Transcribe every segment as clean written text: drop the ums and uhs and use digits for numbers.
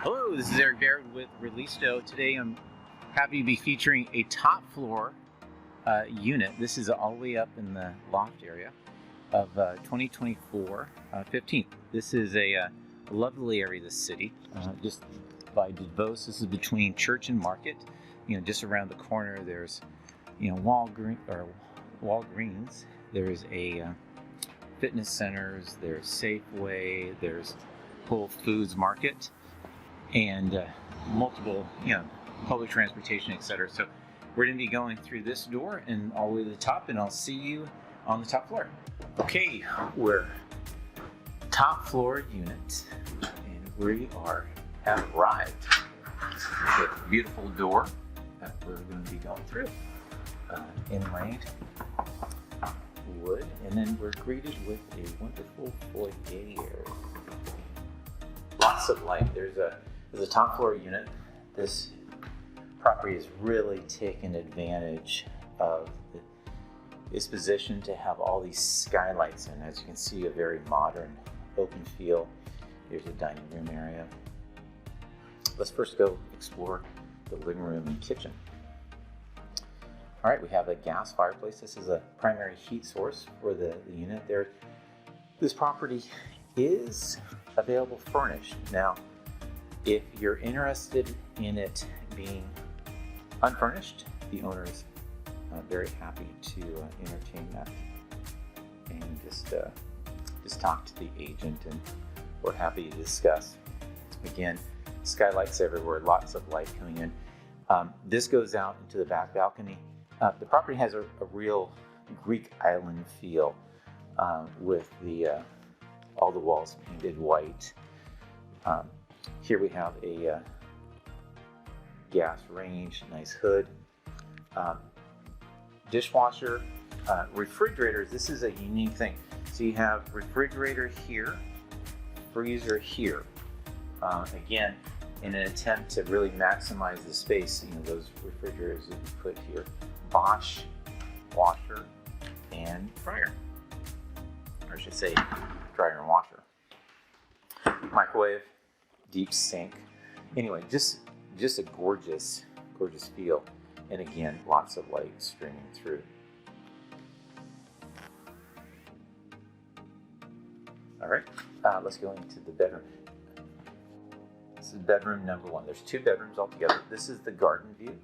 Hello, this is Eric Barrett with ReLISTO. Today I'm happy to be featuring a top floor unit. This is all the way up in the loft area of 2024 15th. This is a lovely area of the city, just by Duboce. This is between Church and Market. Just around the corner there's Walgreens. There's a fitness centers, there's Safeway, there's Whole Foods Market, and multiple, public transportation, etc. So we're going to be going through this door and all the way to the top, and I'll see you on the top floor. Okay, we're top floor unit, and we have arrived. With a beautiful door that we're going to be going through. Inlaid wood, and then we're greeted with a wonderful foyer. Lots of light. There's a top floor unit. This property is really taken advantage of its position to have all these skylights in. As you can see, a very modern open feel. Here's a dining room area. Let's first go explore the living room and kitchen. All right, we have a gas fireplace. This is a primary heat source for the unit there. This property is available furnished. Now, if you're interested in it being unfurnished, the owner is very happy to entertain that, and just talk to the agent, and we're happy to discuss. Again, skylights everywhere, lots of light coming in. This goes out into the back balcony. The property has a real Greek island feel, with all the walls painted white. Here we have a gas range, nice hood, dishwasher, refrigerators. This is a unique thing. So you have refrigerator here, freezer here. Again, in an attempt to really maximize the space, those refrigerators that you put here. Bosch washer and dryer, or I should say dryer and washer. Microwave, deep sink. Anyway, just a gorgeous feel, and again, lots of light streaming through. All right, let's go into the bedroom. This is bedroom number one. There's two bedrooms altogether. This is the garden view.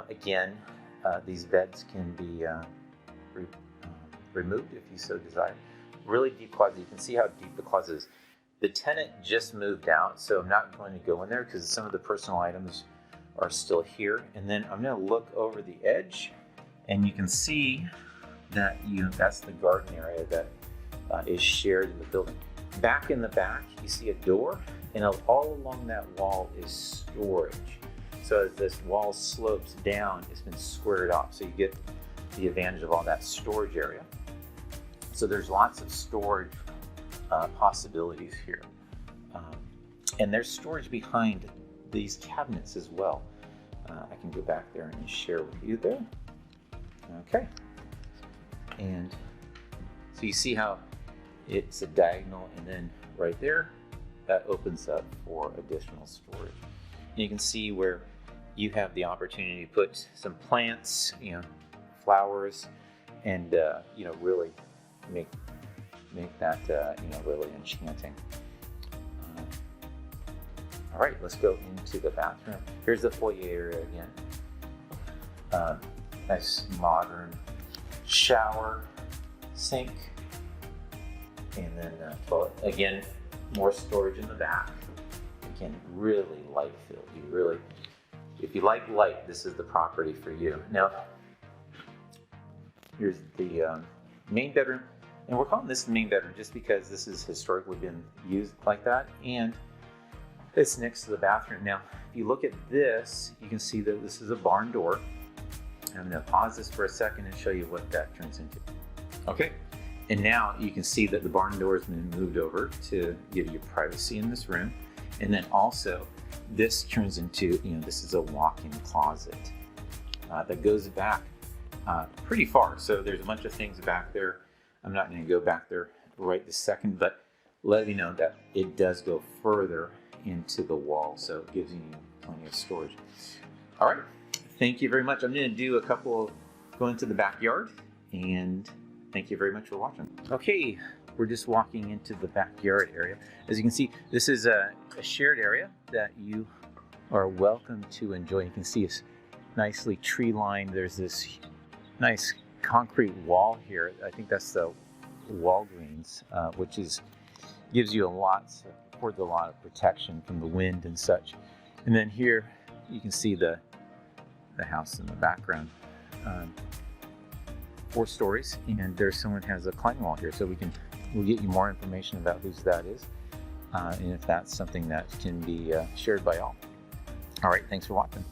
Again, these beds can be removed if you so desire. Really deep closet. You can see how deep the closet is. The tenant just moved out, so I'm not going to go in there because some of the personal items are still here. And then I'm going to look over the edge, and you can see that that's the garden area that is shared in the building. Back in the back, you see a door, and all along that wall is storage. So as this wall slopes down, it's been squared off, so you get the advantage of all that storage area. So there's lots of storage possibilities here. And there's storage behind these cabinets as well. I can go back there and share with you there. Okay. And so you see how it's a diagonal, and then right there, that opens up for additional storage. And you can see where you have the opportunity to put some plants, flowers, and really make that really enchanting. All right, let's go into the bathroom. Here's the foyer area again. Nice modern shower, sink, and then toilet. Again, more storage in the back. Again, really light filled. If you like light, this is the property for you. Now, here's the main bedroom, and we're calling this the main bedroom just because this has historically been used like that, and it's next to the bathroom. Now, if you look at this, you can see that this is a barn door. I'm going to pause this for a second and show you what that turns into. Okay, and now you can see that the barn door has been moved over to give you privacy in this room, and then also this turns into, this is a walk-in closet that goes back pretty far. So there's a bunch of things back there. I'm not going to go back there right this second, but let you know that it does go further into the wall, so it gives you plenty of storage. All right, thank you very much. I'm going to do go into the backyard, and thank you very much for watching. Okay, we're just walking into the backyard area. As you can see, this is a shared area that you are welcome to enjoy. You can see it's nicely tree lined. There's this nice concrete wall here. I think that's the Walgreens, which gives you affords a lot of protection from the wind and such. And then here you can see the house in the background. 4 stories, and there's someone who has a climbing wall here, so we'll get you more information about whose that is, and if that's something that can be shared by all. All right, thanks for watching.